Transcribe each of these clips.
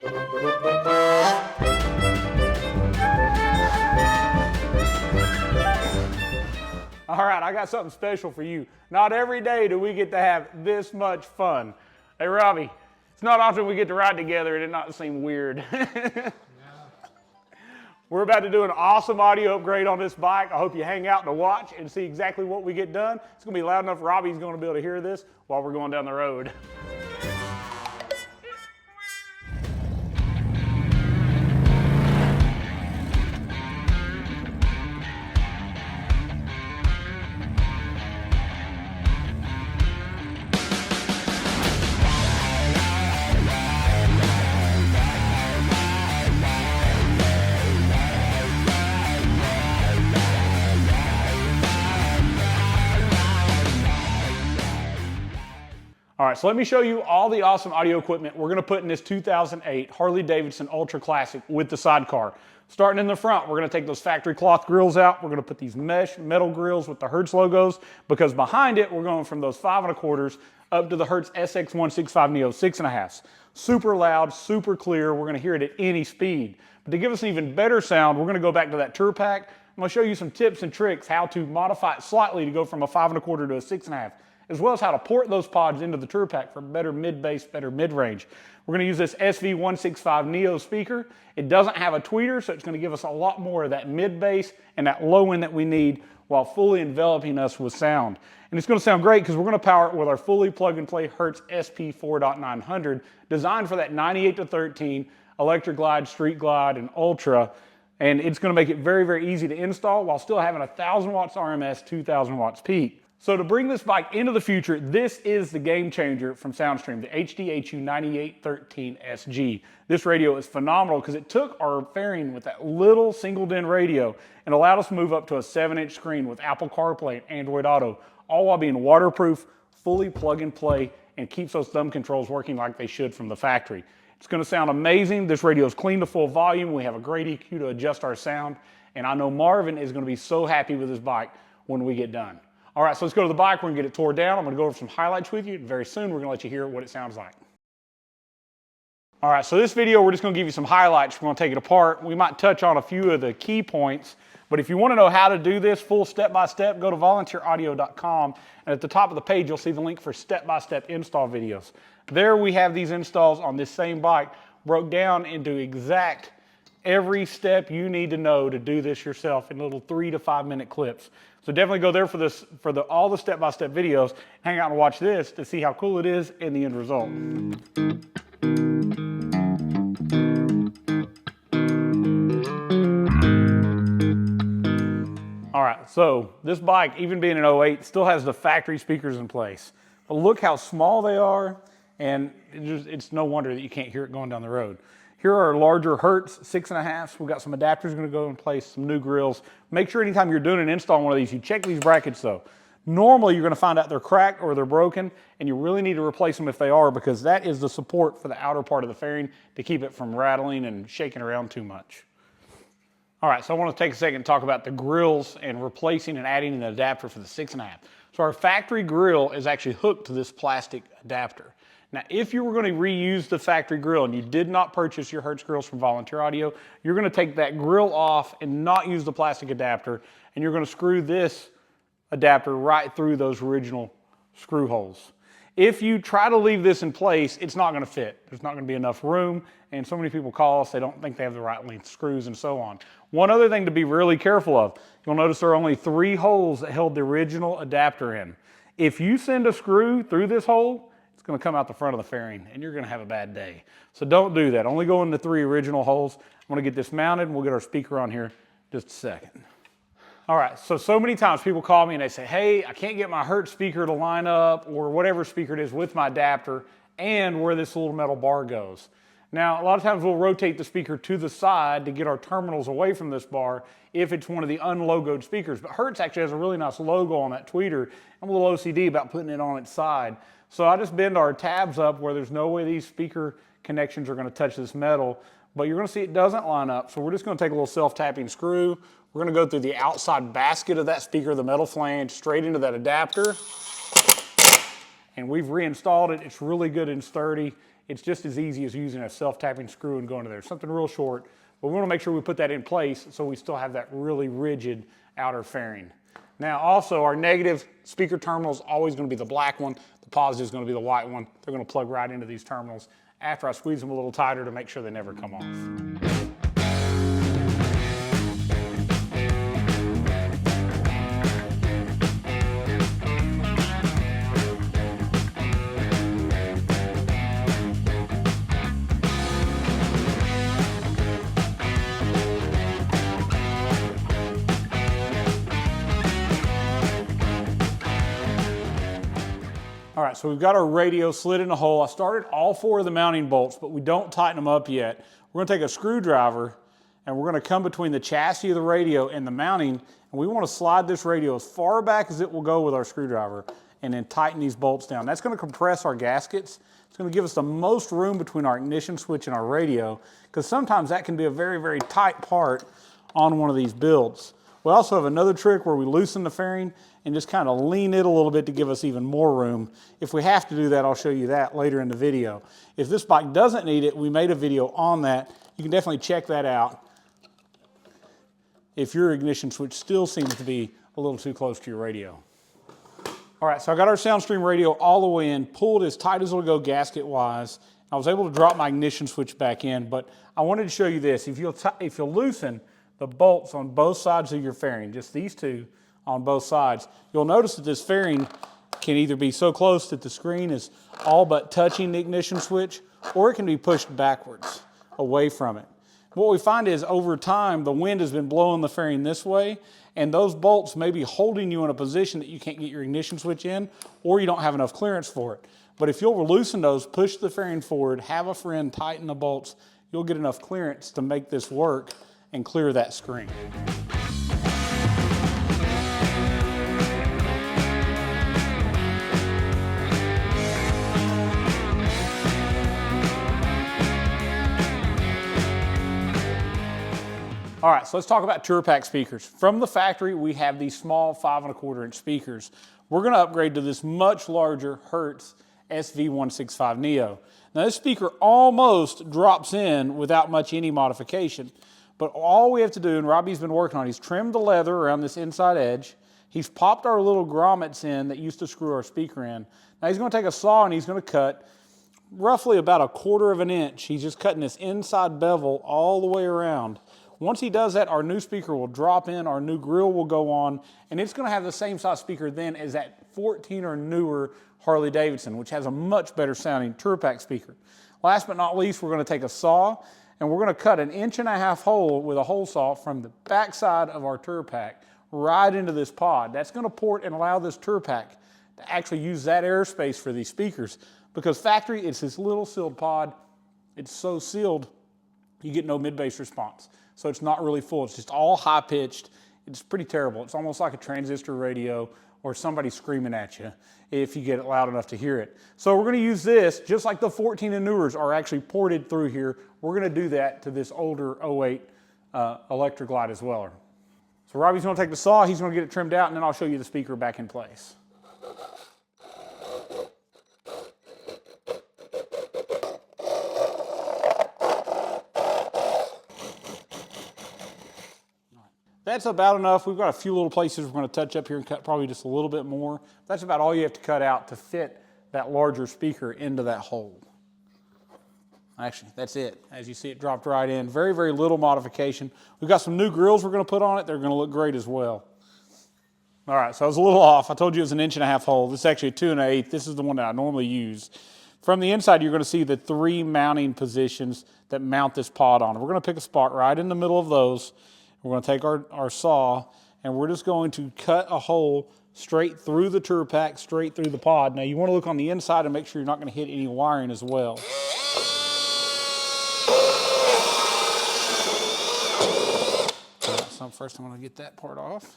All right, I got something special for you. Not every day do we get to have this much fun. Hey, Robbie, it's not often we get to ride together and it not seem weird. We're about to do an awesome audio upgrade on this bike. I hope you hang out to watch and see exactly what we get done. It's gonna be loud enough Robbie's gonna be able to hear this while we're going down the road. All right, so let me show you all the awesome audio equipment we're gonna put in this 2008 Harley Davidson Ultra Classic with the sidecar. Starting in the front, we're gonna take those factory cloth grills out. We're gonna put these mesh metal grills with the Hertz logos, because behind it, we're going from those 5 1/4s up to the Hertz SX165neo 6.5s. Super loud, super clear. We're gonna hear it at any speed. But to give us an even better sound, we're gonna go back to that tourpak. I'm gonna show you some tips and tricks how to modify it slightly to go from a 5 1/4 to a 6.5. As well as how to port those pods into the tourpak for better mid-bass, better mid-range. We're gonna use this SV165neo speaker. It doesn't have a tweeter, so it's gonna give us a lot more of that mid-bass and that low end that we need while fully enveloping us with sound. And it's gonna sound great because we're gonna power it with our fully plug-and-play Hertz SP4.900, designed for that 98 to 13 electric glide, street glide, and ultra. And it's gonna make it very, very easy to install while still having 1,000 watts RMS, 2,000 watts peak. So to bring this bike into the future, this is the game changer from Soundstream, the HDHU9813SG. This radio is phenomenal because it took our fairing with that little single DIN radio and allowed us to move up to a 7-inch screen with Apple CarPlay and Android Auto, all while being waterproof, fully plug and play, and keeps those thumb controls working like they should from the factory. It's gonna sound amazing. This radio is clean to full volume. We have a great EQ to adjust our sound. And I know Marvin is gonna be so happy with this bike when we get done. All right, so let's go to the bike. We're gonna get it tore down. I'm gonna go over some highlights with you. And very soon, we're gonna let you hear what it sounds like. All right, so this video, we're just gonna give you some highlights. We're gonna take it apart. We might touch on a few of the key points, but if you wanna know how to do this full step-by-step, go to volunteeraudio.com, and at the top of the page, you'll see the link for step-by-step install videos. There we have these installs on this same bike, broke down into exact every step you need to know to do this yourself in little 3 to 5 minute clips. So definitely go there for all the step-by-step videos, hang out and watch this to see how cool it is and the end result. All right, so this bike, even being an 08, still has the factory speakers in place. But look how small they are, and it's no wonder that you can't hear it going down the road. Here are our larger Hertz 6.5s. We've got some adapters gonna go in place, some new grills. Make sure anytime you're doing an install on one of these, you check these brackets though. Normally you're gonna find out they're cracked or they're broken, and you really need to replace them if they are, because that is the support for the outer part of the fairing to keep it from rattling and shaking around too much. All right, so I wanna take a second and talk about the grills and replacing and adding an adapter for the 6.5. So our factory grill is actually hooked to this plastic adapter. Now, if you were going to reuse the factory grill and you did not purchase your Hertz grills from Volunteer Audio, you're going to take that grill off and not use the plastic adapter, and you're going to screw this adapter right through those original screw holes. If you try to leave this in place, it's not going to fit. There's not going to be enough room, and so many people call us, they don't think they have the right length screws and so on. One other thing to be really careful of, you'll notice there are only 3 holes that held the original adapter in. If you send a screw through this hole, it's going to come out the front of the fairing and you're going to have a bad day. So don't do that. Only go in the 3 original holes. I'm going to get this mounted and we'll get our speaker on here in just a second. All right, so many times people call me and they say, hey, I can't get my Hertz speaker to line up, or whatever speaker it is, with my adapter and where this little metal bar goes. Now, a lot of times we'll rotate the speaker to the side to get our terminals away from this bar if it's one of the unlogoed speakers. But Hertz actually has a really nice logo on that tweeter. I'm a little OCD about putting it on its side. So I just bend our tabs up where there's no way these speaker connections are going to touch this metal. But you're going to see it doesn't line up. So we're just going to take a little self-tapping screw. We're going to go through the outside basket of that speaker, the metal flange, straight into that adapter. And we've reinstalled it. It's really good and sturdy. it's just as easy as using a self-tapping screw and going to there. Something real short, but we want to make sure we put that in place so we still have that really rigid outer fairing. Now also our negative speaker terminal is always going to be the black one, the positive is going to be the white one. They're going to plug right into these terminals after I squeeze them a little tighter to make sure they never come off. All right, so we've got our radio slid in a hole. I started all 4 of the mounting bolts, but we don't tighten them up yet. We're gonna take a screwdriver and we're gonna come between the chassis of the radio and the mounting, and we wanna slide this radio as far back as it will go with our screwdriver and then tighten these bolts down. That's gonna compress our gaskets. It's gonna give us the most room between our ignition switch and our radio, because sometimes that can be a very, very tight part on one of these builds. We also have another trick where we loosen the fairing and just kind of lean it a little bit to give us even more room. If we have to do that, I'll show you that later in the video. If this bike doesn't need it, we made a video on that. You can definitely check that out if your ignition switch still seems to be a little too close to your radio. All right, so I got our Soundstream radio all the way in, pulled as tight as it'll go gasket-wise. I was able to drop my ignition switch back in, but I wanted to show you this. If you'll loosen the bolts on both sides of your fairing, just these two on both sides, you'll notice that this fairing can either be so close that the screen is all but touching the ignition switch, or it can be pushed backwards away from it. What we find is over time, the wind has been blowing the fairing this way, and those bolts may be holding you in a position that you can't get your ignition switch in, or you don't have enough clearance for it. But if you'll loosen those, push the fairing forward, have a friend tighten the bolts, you'll get enough clearance to make this work and clear that screen. All right, so let's talk about tourpak speakers. From the factory, we have these small 5 1/4 inch speakers. We're gonna upgrade to this much larger Hertz SV165neo. Now this speaker almost drops in without much any modification, but all we have to do, and Robbie's been working on, he's trimmed the leather around this inside edge. He's popped our little grommets in that used to screw our speaker in. Now he's gonna take a saw and he's gonna cut roughly about 1/4 of an inch. He's just cutting this inside bevel all the way around. Once he does that, our new speaker will drop in, our new grill will go on, and it's gonna have the same size speaker then as that 14 or newer Harley Davidson, which has a much better sounding tourpak speaker. Last but not least, we're gonna take a saw and we're gonna cut 1.5 inch hole with a hole saw from the backside of our tourpak right into this pod. That's gonna port and allow this tourpak to actually use that airspace for these speakers, because factory, it's this little sealed pod. It's so sealed, you get no mid-bass response. So it's not really full, it's just all high pitched. It's pretty terrible. It's almost like a transistor radio or somebody screaming at you if you get it loud enough to hear it. So we're gonna use this, just like the 14 and newers are actually ported through here. We're gonna do that to this older 08 electric light as well. So Robbie's gonna take the saw, he's gonna get it trimmed out, and then I'll show you the speaker back in place. That's about enough. We've got a few little places we're going to touch up here and cut probably just a little bit more. That's about all you have to cut out to fit that larger speaker into that hole. Actually, that's it. As you see, it dropped right in. Very, very little modification. We've got some new grills we're going to put on it. They're going to look great as well. All right, so I was a little off. I told you it was 1.5 inch hole. This is actually a 2 1/8. This is the one that I normally use. From the inside, you're going to see the 3 mounting positions that mount this pod on. We're going to pick a spot right in the middle of those. We're going to take our saw, and we're just going to cut a hole straight through the tourpak, straight through the pod. Now you want to look on the inside and make sure you're not going to hit any wiring as well. So first I'm going to get that part off.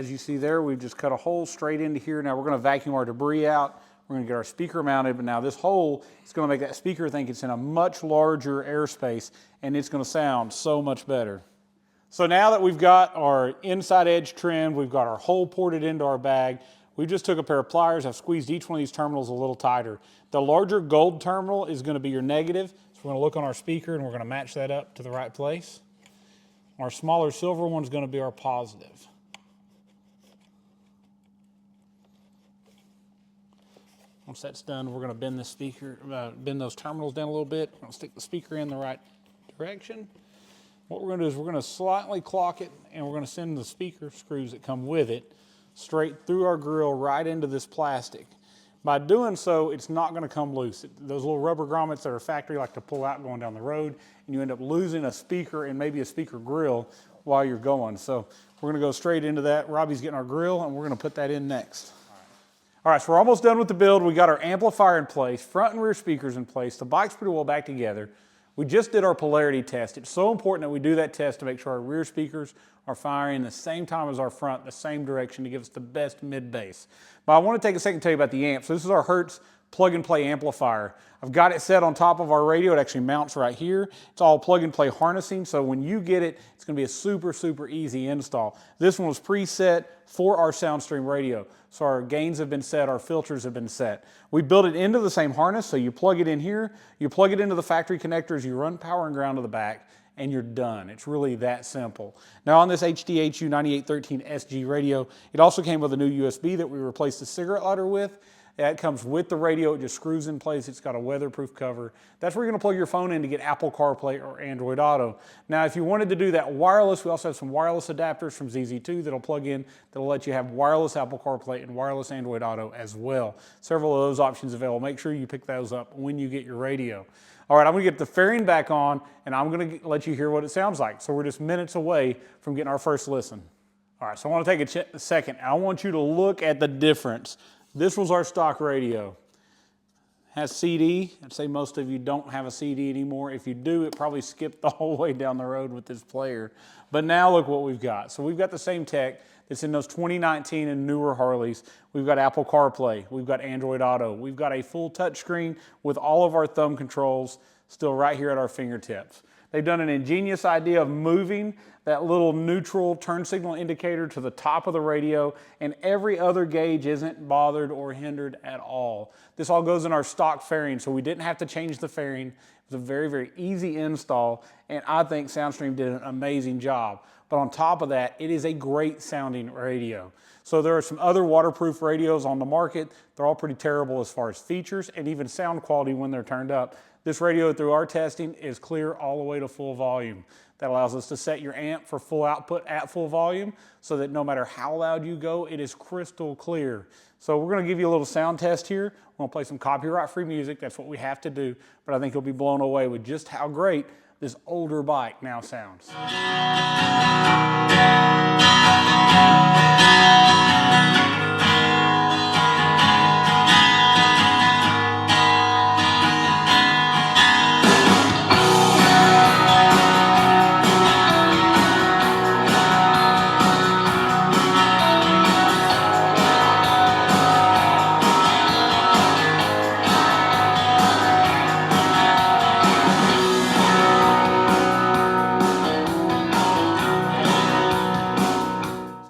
as you see there, we've just cut a hole straight into here. Now we're going to vacuum our debris out. We're going to get our speaker mounted, but now this hole is going to make that speaker think it's in a much larger airspace, and it's going to sound so much better. So now that we've got our inside edge trimmed, we've got our hole ported into our bag, we just took a pair of pliers, I've squeezed each one of these terminals a little tighter. The larger gold terminal is going to be your negative, so we're going to look on our speaker and we're going to match that up to the right place. Our smaller silver one is going to be our positive. Once that's done, we're going to bend the speaker, bend those terminals down a little bit. We're going to stick the speaker in the right direction. What we're going to do is we're going to slightly clock it, and we're going to send the speaker screws that come with it straight through our grill right into this plastic. By doing so, it's not going to come loose. Those little rubber grommets that are factory like to pull out going down the road, and you end up losing a speaker and maybe a speaker grill while you're going. So we're going to go straight into that. Robbie's getting our grill, and we're going to put that in next. All right, so we're almost done with the build. We got our amplifier in place, front and rear speakers in place. The bike's pretty well back together. We just did our polarity test. It's so important that we do that test to make sure our rear speakers are firing the same time as our front, the same direction to give us the best mid bass. But I want to take a second to tell you about the amp. So this is our Hertz plug and play amplifier. I've got it set on top of our radio. It actually mounts right here. It's all plug and play harnessing, so when you get it, it's going to be a super, super easy install. This one was preset for our Soundstream radio. So our gains have been set, our filters have been set. We built it into the same harness, so you plug it in here, you plug it into the factory connectors, you run power and ground to the back, and you're done. It's really that simple. Now on this HDHU9813SG radio, it also came with a new USB that we replaced the cigarette lighter with. That comes with the radio, it just screws in place, it's got a weatherproof cover. That's where you're gonna plug your phone in to get Apple CarPlay or Android Auto. Now if you wanted to do that wireless, we also have some wireless adapters from ZZ2 that'll plug in, that'll let you have wireless Apple CarPlay and wireless Android Auto as well. Several of those options available. Make sure you pick those up when you get your radio. All right, I'm gonna get the fairing back on and I'm gonna let you hear what it sounds like. So we're just minutes away from getting our first listen. All right, so I wanna take a second. I want you to look at the difference. This was our stock radio. Has CD. I'd say most of you don't have a CD anymore. If you do, it probably skipped the whole way down the road with this player. But now look what we've got. So we've got the same tech that's in those 2019 and newer Harleys. We've got Apple CarPlay. We've got Android Auto. We've got a full touchscreen with all of our thumb controls still right here at our fingertips. They've done an ingenious idea of moving that little neutral turn signal indicator to the top of the radio, and every other gauge isn't bothered or hindered at all. This all goes in our stock fairing, so we didn't have to change the fairing. It was a very, very easy install, and I think Soundstream did an amazing job. But on top of that, it is a great sounding radio. So there are some other waterproof radios on the market. They're all pretty terrible as far as features and even sound quality when they're turned up. This radio, through our testing, is clear all the way to full volume. That allows us to set your amp for full output at full volume so that no matter how loud you go, it is crystal clear. So we're going to give you a little sound test here. We're going to play some copyright-free music. That's what we have to do. But I think you'll be blown away with just how great this older bike now sounds.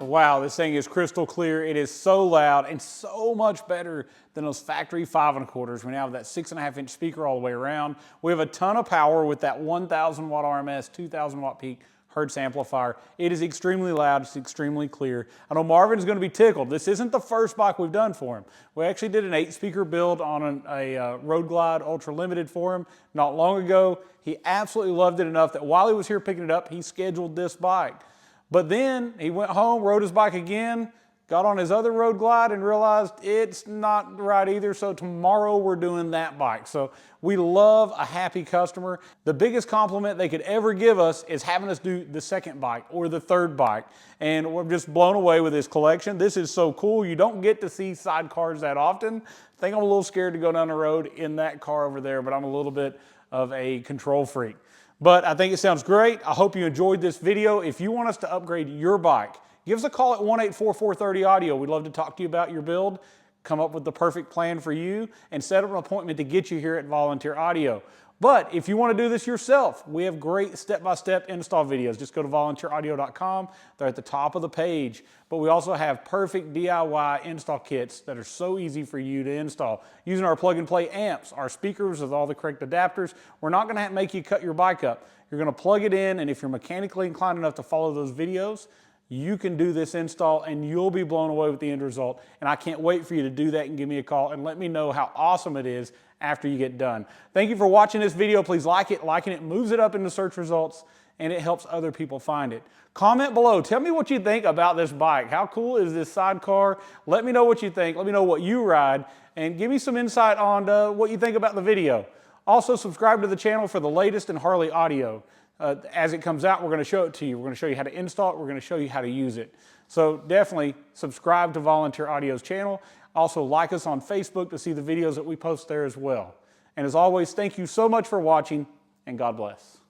Wow, this thing is crystal clear. It is so loud and so much better than those factory 5 1/4s. We now have that 6.5-inch speaker all the way around. We have a ton of power with that 1,000 watt RMS, 2,000 watt peak Hertz amplifier. It is extremely loud, it's extremely clear. I know Marvin's gonna be tickled. This isn't the first bike we've done for him. We actually did an 8-speaker build on a Road Glide Ultra Limited for him not long ago. He absolutely loved it enough that while he was here picking it up, he scheduled this bike. But then he went home, rode his bike again, got on his other Road Glide and realized it's not right either, so tomorrow we're doing that bike. So we love a happy customer. The biggest compliment they could ever give us is having us do the second bike or the third bike. And we're just blown away with this collection. This is so cool. You don't get to see sidecars that often. I think I'm a little scared to go down the road in that car over there, but I'm a little bit of a control freak. But I think it sounds great. I hope you enjoyed this video. If you want us to upgrade your bike, Give us a call at 1-844-30-AUDIO. We'd love to talk to you about your build, come up with the perfect plan for you, and set up an appointment to get you here at Volunteer Audio. But if you want to do this yourself, we have great step-by-step install videos. Just go to volunteeraudio.com. They're at the top of the page. But we also have perfect DIY install kits that are so easy for you to install. Using our plug-and-play amps, our speakers with all the correct adapters, we're not going to make you cut your bike up. You're going to plug it in, and if you're mechanically inclined enough to follow those videos, you can do this install and you'll be blown away with the end result. And I can't wait for you to do that and give me a call and let me know how awesome it is after you get done. Thank you for watching this video. Please like it. Liking it moves it up into search results and it helps other people find it. Comment below. Tell me what you think about this bike. How cool is this Sidecar? Let me know what you think. Let me know what you ride and give me some insight on what you think about the video. Also, subscribe to the channel for the latest in Harley audio. As it comes out, we're going to show it to you. We're going to show you how to install it. We're going to show you how to use it. So definitely subscribe to Volunteer Audio's channel. Also like us on Facebook to see the videos that we post there as well. And as always, thank you so much for watching, and God bless.